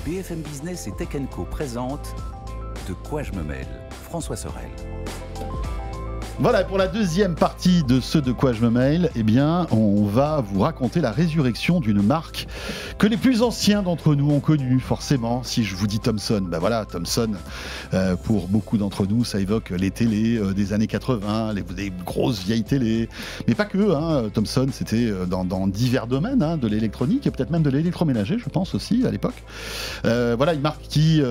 BFM Business et Tech Co présente De quoi je me mêle, François Sorel. Voilà, pour la deuxième partie de ce De quoi je me mêle, eh bien, on va vous raconter la résurrection d'une marque que les plus anciens d'entre nous ont connue, forcément. Si je vous dis Thomson, ben voilà, Thomson, pour beaucoup d'entre nous, ça évoque les télés des années 80, les grosses vieilles télés, mais pas que, hein. Thomson, c'était dans divers domaines, hein, de l'électronique et peut-être même de l'électroménager, je pense aussi, à l'époque. Voilà, une marque qui,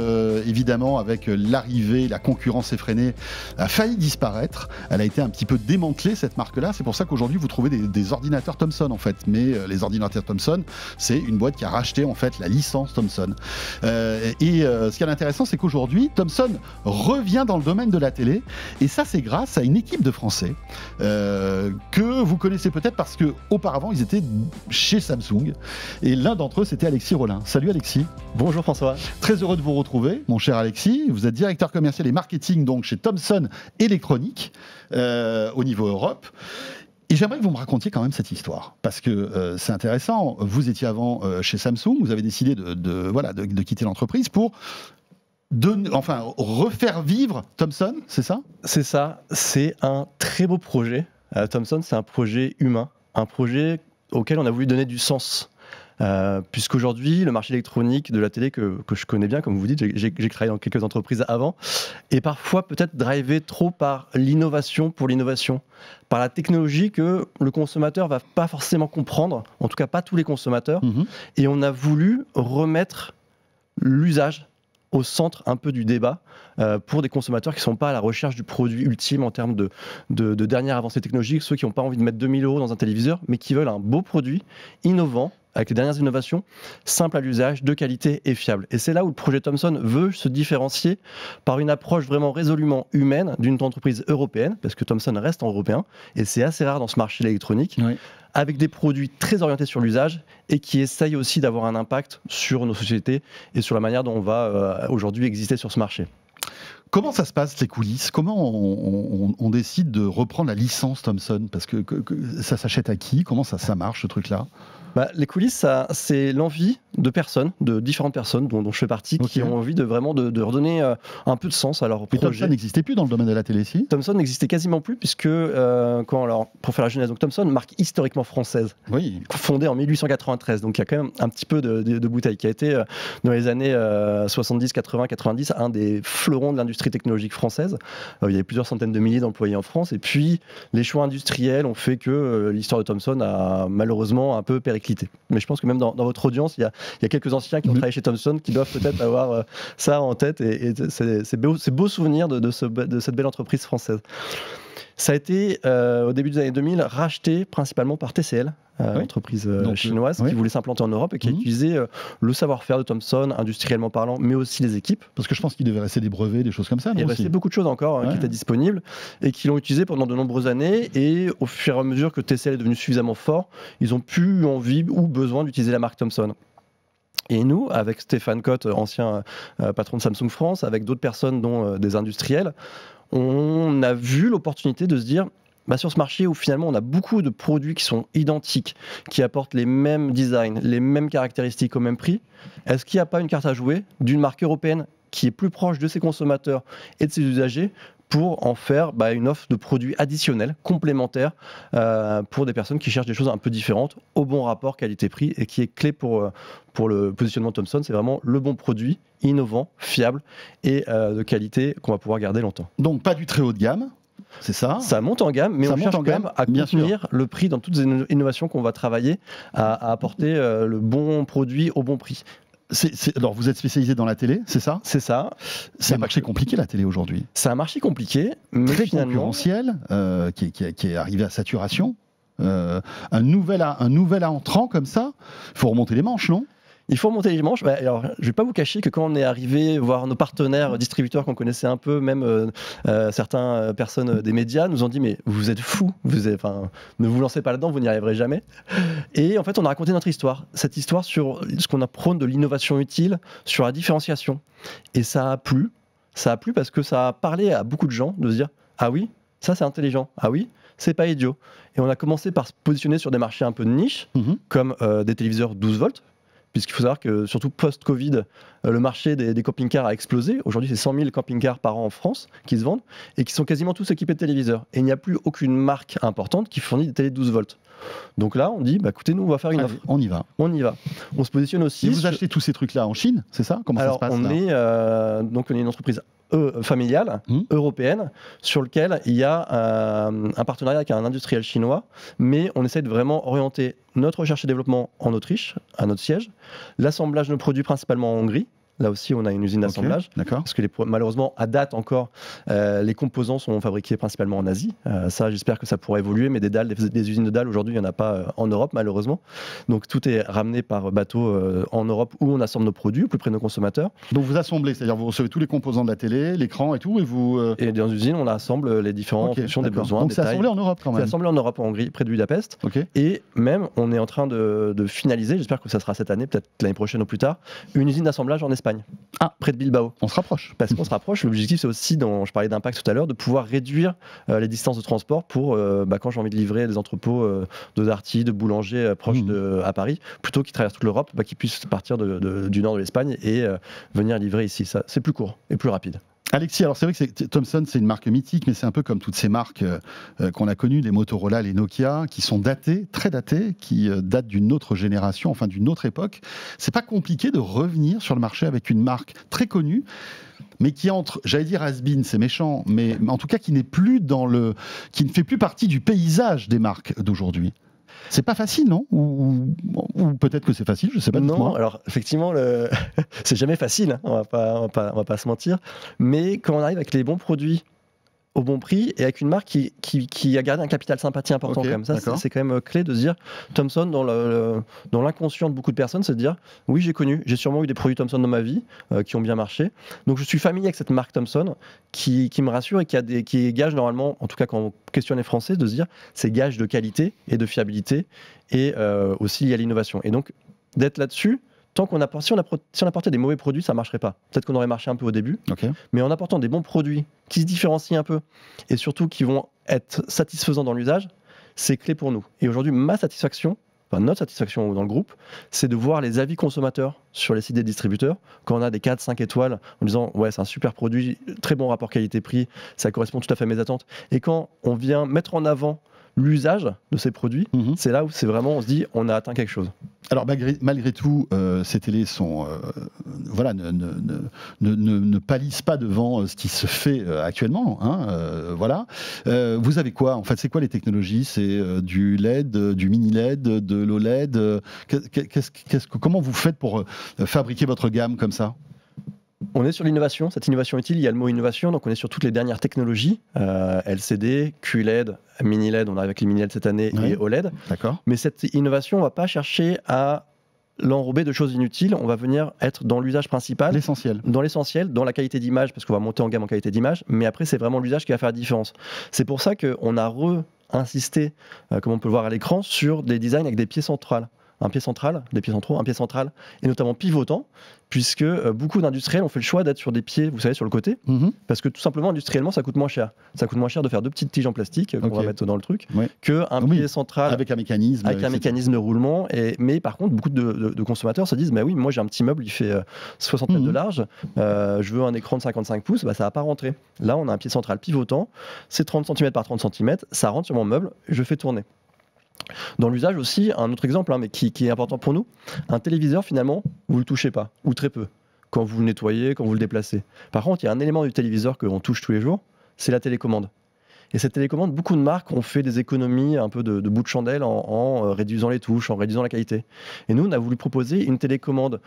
évidemment, avec l'arrivée, la concurrence effrénée, a failli disparaître. Elle a été un petit peu démantelée, cette marque-là. C'est pour ça qu'aujourd'hui, vous trouvez des ordinateurs Thomson, en fait. Mais les ordinateurs Thomson, c'est une boîte qui a racheté, en fait, la licence Thomson. Ce qui est intéressant, c'est qu'aujourd'hui, Thomson revient dans le domaine de la télé. Et ça, c'est grâce à une équipe de Français que vous connaissez peut-être parce qu'auparavant, ils étaient chez Samsung. Et l'un d'entre eux, c'était Alexis Rollin. Salut Alexis. Bonjour François. Très heureux de vous retrouver, mon cher Alexis. Vous êtes directeur commercial et marketing donc chez Thomson Électronique au niveau Europe. Et j'aimerais que vous me racontiez quand même cette histoire, parce que c'est intéressant. Vous étiez avant chez Samsung, vous avez décidé de quitter l'entreprise pour refaire vivre Thomson, c'est ça ? C'est ça, c'est un très beau projet. Thomson, c'est un projet humain, un projet auquel on a voulu donner du sens. Puisqu'aujourd'hui, le marché électronique de la télé que je connais bien, comme vous dites, j'ai travaillé dans quelques entreprises avant, est parfois peut-être drivé trop par l'innovation pour l'innovation, par la technologie que le consommateur va pas forcément comprendre, en tout cas pas tous les consommateurs, et on a voulu remettre l'usage au centre un peu du débat pour des consommateurs qui ne sont pas à la recherche du produit ultime en termes de dernière avancée technologique, ceux qui n'ont pas envie de mettre 2000 € dans un téléviseur, mais qui veulent un beau produit, innovant, avec les dernières innovations, simple à l'usage, de qualité et fiable. Et c'est là où le projet Thomson veut se différencier par une approche vraiment résolument humaine d'une entreprise européenne, parce que Thomson reste en européen, et c'est assez rare dans ce marché électronique, oui, avec des produits très orientés sur l'usage et qui essayent aussi d'avoir un impact sur nos sociétés et sur la manière dont on va aujourd'hui exister sur ce marché. Comment ça se passe, les coulisses ? Comment on décide de reprendre la licence Thomson ? Parce que ça s'achète à qui ? Comment ça marche, ce truc-là ? Les coulisses, c'est l'envie de personnes, de différentes personnes dont je fais partie, qui ont envie de redonner un peu de sens à leur projet. Thomson n'existait plus dans le domaine de la télé, si ? Thomson n'existait quasiment plus, puisque, pour faire la genèse, donc Thomson, marque historiquement française, oui, fondée en 1893, donc il y a quand même un petit peu de bouteille, qui a été, dans les années 70, 80, 90, un des fleurons de l'industrie technologique française. Il y avait plusieurs centaines de milliers d'employés en France, et puis les choix industriels ont fait que l'histoire de Thomson a malheureusement un peu périclité. Mais je pense que même dans votre audience, il y a quelques anciens qui ont travaillé chez Thomson qui doivent peut-être avoir ça en tête, et c'est beau souvenir de cette belle entreprise française. Ça a été, au début des années 2000, racheté principalement par TCL, entreprise chinoise qui voulait s'implanter en Europe et qui a utilisé le savoir-faire de Thomson, industriellement parlant, mais aussi les équipes. Parce que je pense qu'il devait rester des brevets, des choses comme ça. Il restait beaucoup de choses encore qui étaient disponibles et qui l'ont utilisé pendant de nombreuses années. Et au fur et à mesure que TCL est devenu suffisamment fort, ils ont plus envie ou besoin d'utiliser la marque Thomson. Et nous, avec Stéphane Cotte, ancien patron de Samsung France, avec d'autres personnes, dont des industriels, on a vu l'opportunité de se dire, sur ce marché où finalement on a beaucoup de produits qui sont identiques, qui apportent les mêmes designs, les mêmes caractéristiques au même prix, est-ce qu'il n'y a pas une carte à jouer d'une marque européenne qui est plus proche de ses consommateurs et de ses usagers pour en faire une offre de produits additionnels, complémentaires, pour des personnes qui cherchent des choses un peu différentes, au bon rapport qualité-prix, et qui est clé pour le positionnement de Thomson. C'est vraiment le bon produit, innovant, fiable et de qualité qu'on va pouvoir garder longtemps. Donc pas du très haut de gamme, c'est ça ? Ça monte en gamme, mais on cherche quand même à contenir le prix dans toutes les innovations qu'on va travailler, à apporter le bon produit au bon prix. Alors, vous êtes spécialisé dans la télé, c'est ça ? C'est ça. C'est un marché compliqué, la télé, aujourd'hui. C'est un marché compliqué, mais très finalement concurrentiel, qui est arrivé à saturation. Un nouvel entrant comme ça, il faut remonter les manches, non ? Il faut remonter les manches. Alors, je ne vais pas vous cacher que quand on est arrivé voir nos partenaires distributeurs qu'on connaissait un peu, même certaines personnes des médias nous ont dit « mais vous êtes fous, ne vous lancez pas là-dedans, vous n'y arriverez jamais ». Et en fait, on a raconté notre histoire. Cette histoire sur ce qu'on prône de l'innovation utile, sur la différenciation. Et ça a plu. Ça a plu parce que ça a parlé à beaucoup de gens de se dire « ah oui, ça c'est intelligent, ah oui, c'est pas idiot ». Et on a commencé par se positionner sur des marchés un peu de niche, comme des téléviseurs 12 volts, puisqu'il faut savoir que surtout post-Covid, le marché des camping-cars a explosé. Aujourd'hui, c'est 100 000 camping-cars par an en France qui se vendent et qui sont quasiment tous équipés de téléviseurs. Et il n'y a plus aucune marque importante qui fournit des télé 12 volts. Donc là, on dit, écoutez, nous, on va faire une offre. On y va. On y va. On se positionne aussi. Et vous achetez tous ces trucs-là en Chine, c'est ça? Comment ça se passe là? Donc on est une entreprise familiale, européenne, sur lequel il y a un partenariat avec un industriel chinois, mais on essaie de vraiment orienter notre recherche et développement en Autriche, à notre siège, l'assemblage de nos produits principalement en Hongrie. Là aussi, on a une usine d'assemblage. D'accord. Parce que malheureusement, à date encore, les composants sont fabriqués principalement en Asie. Ça, j'espère que ça pourra évoluer, mais des usines de dalles, aujourd'hui, il n'y en a pas en Europe, malheureusement. Donc tout est ramené par bateau en Europe où on assemble nos produits, au plus près de nos consommateurs. Donc vous assemblez, c'est-à-dire vous recevez tous les composants de la télé, l'écran et tout, et vous... Et dans l'usine, on assemble les différents en fonction des besoins. Donc c'est assemblé en Europe quand même. C'est assemblé en Europe, en Hongrie, près de Budapest. Okay. Et même, on est en train de finaliser, j'espère que ça sera cette année, peut-être l'année prochaine ou plus tard, une usine d'assemblage en Espagne. Près de Bilbao. On se rapproche. Parce qu'on se rapproche. L'objectif, c'est aussi, je parlais d'impact tout à l'heure, de pouvoir réduire les distances de transport pour, quand j'ai envie de livrer des entrepôts de Darty, de boulangers proches à Paris, plutôt qu'ils traversent toute l'Europe, qu'ils puissent partir du nord de l'Espagne et venir livrer ici. Ça, c'est plus court et plus rapide. Alexis, alors c'est vrai que Thomson, c'est une marque mythique, mais c'est un peu comme toutes ces marques qu'on a connues, les Motorola, les Nokia, qui sont datées, très datées, qui datent d'une autre génération, enfin d'une autre époque. C'est pas compliqué de revenir sur le marché avec une marque très connue, mais qui entre, j'allais dire has-been, c'est méchant, mais en tout cas qui n'est plus qui ne fait plus partie du paysage des marques d'aujourd'hui. C'est pas facile, non? Ou peut-être que c'est facile, je sais pas. Non, alors effectivement, c'est jamais facile, hein, on va pas se mentir. Mais quand on arrive avec les bons produits au bon prix et avec une marque qui a gardé un capital sympathie important quand même. Ça, c'est quand même clé de se dire, Thomson, dans l'inconscient de beaucoup de personnes, c'est de dire, oui, j'ai sûrement eu des produits Thomson dans ma vie qui ont bien marché. Donc je suis familier avec cette marque Thomson qui me rassure et qui est gage normalement, en tout cas quand on questionne les Français, de se dire, c'est gage de qualité et de fiabilité et aussi il y a l'innovation. Et donc d'être là-dessus, si on apportait des mauvais produits, ça ne marcherait pas. Peut-être qu'on aurait marché un peu au début, mais en apportant des bons produits qui se différencient un peu et surtout qui vont être satisfaisants dans l'usage, c'est clé pour nous. Et aujourd'hui, notre satisfaction dans le groupe, c'est de voir les avis consommateurs sur les sites des distributeurs, quand on a des 4-5 étoiles, en disant « ouais, c'est un super produit, très bon rapport qualité-prix, ça correspond tout à fait à mes attentes ». Et quand on vient mettre en avant l'usage de ces produits, c'est là où c'est vraiment, on se dit, on a atteint quelque chose. Alors malgré tout, ces télés sont, ne pâlissent pas devant ce qui se fait actuellement. Voilà. Vous avez quoi en fait? C'est quoi les technologies? C'est du LED, du mini LED, de l'OLED. Comment vous faites pour fabriquer votre gamme comme ça? On est sur l'innovation, cette innovation utile, il y a le mot innovation, donc on est sur toutes les dernières technologies, LCD, QLED, mini LED, on arrive avec les mini LED cette année, et OLED. D'accord. Mais cette innovation, on ne va pas chercher à l'enrober de choses inutiles, on va venir être dans l'usage principal. L'essentiel. Dans l'essentiel, dans la qualité d'image, parce qu'on va monter en gamme en qualité d'image, mais après c'est vraiment l'usage qui va faire la différence. C'est pour ça qu'on a insisté, comme on peut le voir à l'écran, sur des designs avec des pieds centrales. Un pied central, des pieds centraux, un pied central, et notamment pivotant, puisque beaucoup d'industriels ont fait le choix d'être sur des pieds, vous savez, sur le côté, parce que tout simplement, industriellement, ça coûte moins cher. Ça coûte moins cher de faire 2 petites tiges en plastique qu'on va mettre dans le truc, qu'un pied central avec un mécanisme. Avec un mécanisme de roulement. Mais par contre, beaucoup de consommateurs se disent, bah oui, moi j'ai un petit meuble, il fait 60 mètres de large, je veux un écran de 55 pouces, bah, ça va pas rentrer. Là, on a un pied central pivotant, c'est 30 cm par 30 cm, ça rentre sur mon meuble, je fais tourner. Dans l'usage aussi, un autre exemple, mais qui est important pour nous, un téléviseur finalement, vous ne le touchez pas, ou très peu, quand vous le nettoyez, quand vous le déplacez. Par contre, il y a un élément du téléviseur qu'on touche tous les jours, c'est la télécommande. Et cette télécommande, beaucoup de marques ont fait des économies un peu de bout de chandelle en réduisant les touches, en réduisant la qualité. Et nous, on a voulu proposer une télécommande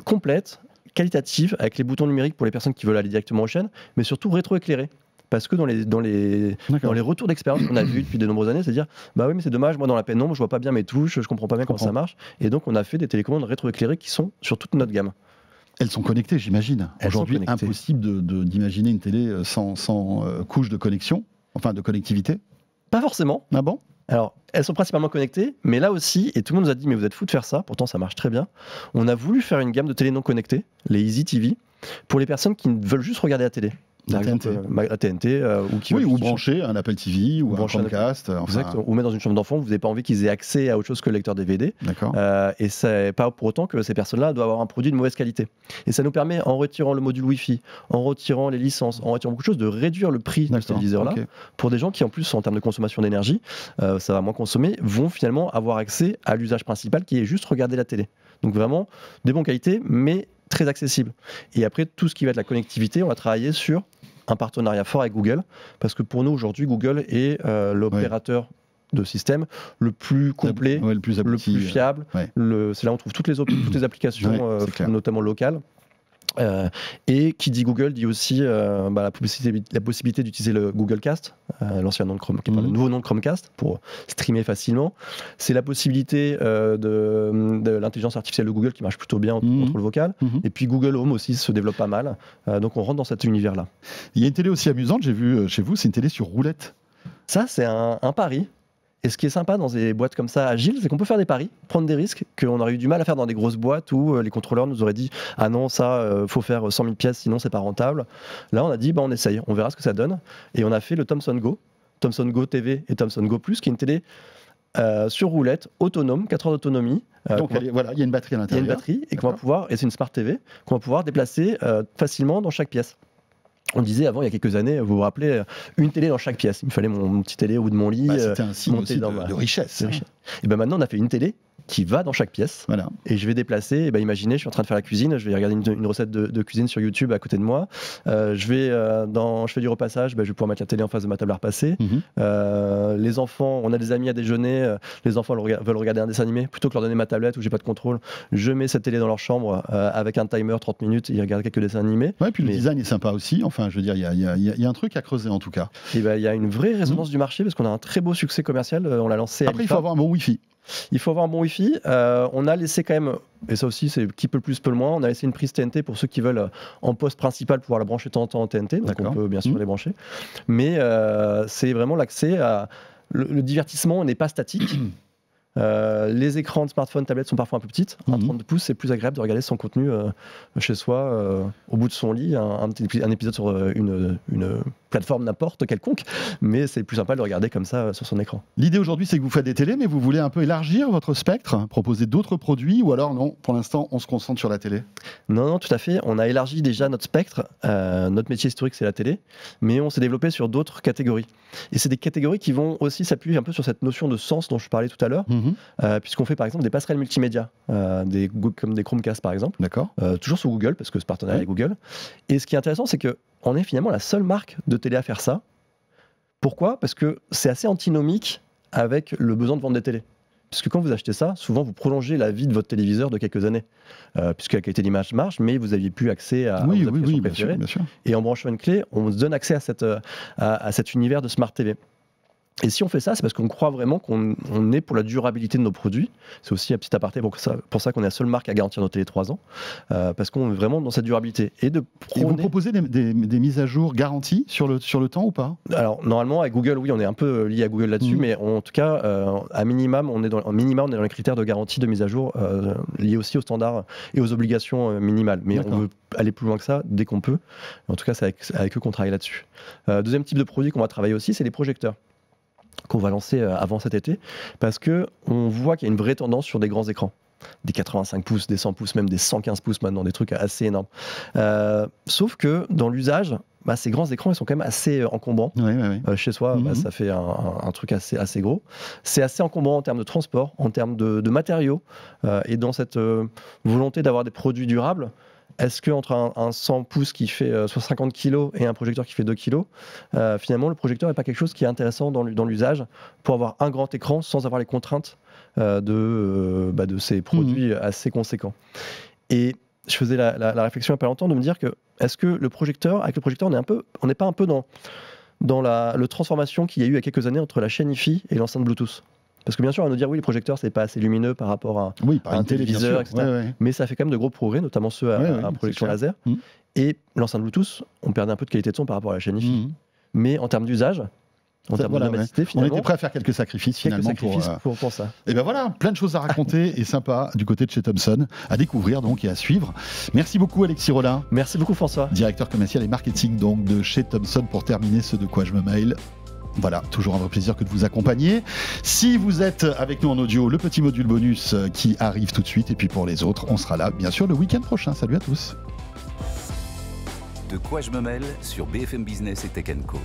complète, qualitative, avec les boutons numériques pour les personnes qui veulent aller directement aux chaînes, mais surtout rétroéclairée. Parce que dans les retours d'expérience qu'on a vus depuis de nombreuses années, c'est dire bah oui, mais c'est dommage, moi dans la pénombre, je vois pas bien mes touches, je comprends pas bien comment ça marche. Et donc on a fait des télécommandes rétroéclairées qui sont sur toute notre gamme. Elles sont connectées, j'imagine. Aujourd'hui, impossible d'imaginer une télé sans couche de connexion, enfin de connectivité. Pas forcément. Ah bon? Alors, elles sont principalement connectées, mais là aussi, et tout le monde nous a dit mais vous êtes fous de faire ça, pourtant ça marche très bien. On a voulu faire une gamme de télé non connectées, les Easy TV, pour les personnes qui veulent juste regarder la télé. La par TNT. exemple, la TNT, ou qui Oui, veulent ou juste- brancher un Apple TV ou un brancher un Chromecast. Enfin, Exact. Ou même dans une chambre d'enfant, vous n'avez pas envie qu'ils aient accès à autre chose que le lecteur DVD. d'accord. Et c'est pas pour autant que ces personnes-là doivent avoir un produit de mauvaise qualité. Et ça nous permet, en retirant le module Wi-Fi, en retirant les licences, en retirant beaucoup de choses, de réduire le prix de ce D'accord, téléviseur-là. ok. Pour des gens qui, en plus, en termes de consommation d'énergie, ça va moins consommer, vont finalement avoir accès à l'usage principal qui est juste regarder la télé. Donc vraiment, des bonnes qualités, mais très accessible. Et après, tout ce qui va être la connectivité, on va travailler sur un partenariat fort avec Google, parce que pour nous, aujourd'hui, Google est l'opérateur de système le plus complet, Ouais, le plus le abouti. plus fiable. ouais. C'est là où on trouve toutes les applications, Ouais, c'est clair. notamment locales. Et qui dit Google dit aussi la possibilité d'utiliser le Google Cast, l'ancien nom de Chrome, le nouveau nom de Chromecast, pour streamer facilement. C'est la possibilité de l'intelligence artificielle de Google qui marche plutôt bien en contrôle vocal. Et puis Google Home aussi se développe pas mal. Donc on rentre dans cet univers-là. Il y a une télé aussi amusante, j'ai vu chez vous, c'est une télé sur roulette. Ça, c'est un pari. Et ce qui est sympa dans des boîtes comme ça agiles, c'est qu'on peut faire des paris, prendre des risques qu'on aurait eu du mal à faire dans des grosses boîtes où les contrôleurs nous auraient dit « Ah non, ça, faut faire 100 000 pièces, sinon c'est pas rentable. » Là, on a dit on essaye, on verra ce que ça donne. Et on a fait le Thomson Go TV et Thomson Go Plus, qui est une télé sur roulette, autonome, 4 heures d'autonomie. Donc voilà, il y a une batterie à Il y a l'intérieur. une batterie et qu'on va pouvoir, et c'est une Smart TV, qu'on va pouvoir déplacer facilement dans chaque pièce. On disait avant, il y a quelques années, vous vous rappelez, une télé dans chaque pièce. Il me fallait mon petit télé au bout de mon lit. C'était un signe aussi de richesse. Et ben maintenant, on a fait une télé qui va dans chaque pièce. Voilà. Et je vais déplacer, et ben imaginez, je suis en train de faire la cuisine, je vais regarder une recette de cuisine sur YouTube à côté de moi. Je fais du repassage, je vais pouvoir mettre la télé en face de ma table à repasser. Les enfants, on a des amis à déjeuner, les enfants veulent regarder un dessin animé, plutôt que leur donner ma tablette où j'ai pas de contrôle, je mets cette télé dans leur chambre avec un timer 30 minutes, ils regardent quelques dessins animés. Ouais, puis le design est sympa aussi. Enfin, je veux dire, il y a un truc à creuser en tout cas. Et ben il y a une vraie résonance du marché parce qu'on a un très beau succès commercial. On l'a lancé. Après, il faut avoir un bon Wi-Fi. Il faut avoir un bon Wi-Fi. On a laissé quand même, et ça aussi c'est qui peut le plus, peut le moins, on a laissé une prise TNT pour ceux qui veulent en poste principal pouvoir la brancher de temps en temps en TNT, donc on peut bien sûr les brancher. Mais c'est vraiment l'accès à... Le divertissement n'est pas statique. Les écrans de smartphone, tablettes sont parfois un peu petites. Un 32 pouces, c'est plus agréable de regarder son contenu chez soi, au bout de son lit, un épisode sur une plateforme n'importe quelconque, mais c'est plus sympa de le regarder comme ça sur son écran. L'idée aujourd'hui, c'est que vous faites des télés, mais vous voulez un peu élargir votre spectre, proposer d'autres produits, ou alors non, pour l'instant, on se concentre sur la télé? Non, tout à fait. On a élargi déjà notre spectre. Notre métier historique, c'est la télé, mais on s'est développé sur d'autres catégories. Et c'est des catégories qui vont aussi s'appuyer un peu sur cette notion de sens dont je parlais tout à l'heure, puisqu'on fait par exemple des passerelles multimédia, comme des Chromecast par exemple. D'accord. Toujours sur Google, parce que ce partenariat avec Google. Et ce qui est intéressant, c'est qu'on est finalement la seule marque de télé à faire ça. Pourquoi ? Parce que c'est assez antinomique avec le besoin de vendre des télés. Puisque quand vous achetez ça, souvent vous prolongez la vie de votre téléviseur de quelques années, puisque la qualité d'image marche, mais vous n'aviez plus accès à vos applications préférées. Bien sûr. Et en branchant une clé, on se donne accès à cet univers de Smart TV. Et si on fait ça, c'est parce qu'on croit vraiment qu'on est pour la durabilité de nos produits. C'est aussi un petit aparté pour ça qu'on est la seule marque à garantir nos télé 3 ans, parce qu'on est vraiment dans cette durabilité. Et vous proposez des mises à jour garanties sur le temps ou pas? Alors normalement avec Google, oui, on est un peu lié à Google là-dessus, mais en tout cas, à minimum, on est dans les critères de garantie de mise à jour liés aussi aux standards et aux obligations minimales. Mais on veut aller plus loin que ça dès qu'on peut. En tout cas, c'est avec eux qu'on travaille là-dessus. Deuxième type de produit qu'on va travailler aussi, c'est les projecteurs, qu'on va lancer avant cet été, parce qu'on voit qu'il y a une vraie tendance sur des grands écrans. Des 85 pouces, des 100 pouces, même des 115 pouces maintenant, des trucs assez énormes. Sauf que dans l'usage, ces grands écrans, ils sont quand même assez encombrants. Chez soi, ça fait un truc assez gros. C'est assez encombrant en termes de transport, en termes de matériaux, et dans cette volonté d'avoir des produits durables. Est-ce qu'entre un 100 pouces qui fait 50 kg et un projecteur qui fait 2 kg, finalement, le projecteur n'est pas quelque chose qui est intéressant dans l'usage pour avoir un grand écran sans avoir les contraintes de ces produits assez conséquents. Et je faisais la réflexion il n'y a pas longtemps de me dire que est-ce que avec le projecteur, on n'est pas un peu dans la transformation qu'il y a eu il y a quelques années entre la chaîne Hi-Fi et l'enceinte Bluetooth? Parce que bien sûr, on va nous dire oui, les projecteurs, c'est pas assez lumineux par rapport à un téléviseur, etc. Mais ça fait quand même de gros progrès, notamment ceux à projection laser. Et l'enceinte Bluetooth, on perdait un peu de qualité de son par rapport à la chaîne Hi-Fi. Mais en termes d'usage, en termes Voilà, de nommadité, On finalement. était prêt à faire quelques sacrifices Quelques finalement sacrifices pour ça. Et ben voilà, plein de choses à raconter et sympa du côté de chez Thomson, à découvrir donc et à suivre. Merci beaucoup Alexis Rollin, Merci beaucoup François. directeur commercial et marketing donc de chez Thomson, pour terminer ce De quoi je me mail. Voilà, toujours un vrai plaisir que de vous accompagner. Si vous êtes avec nous en audio, le petit module bonus qui arrive tout de suite. Et puis pour les autres, on sera là bien sûr le week-end prochain. Salut à tous. De quoi je me mêle sur BFM Business et Tech & Co.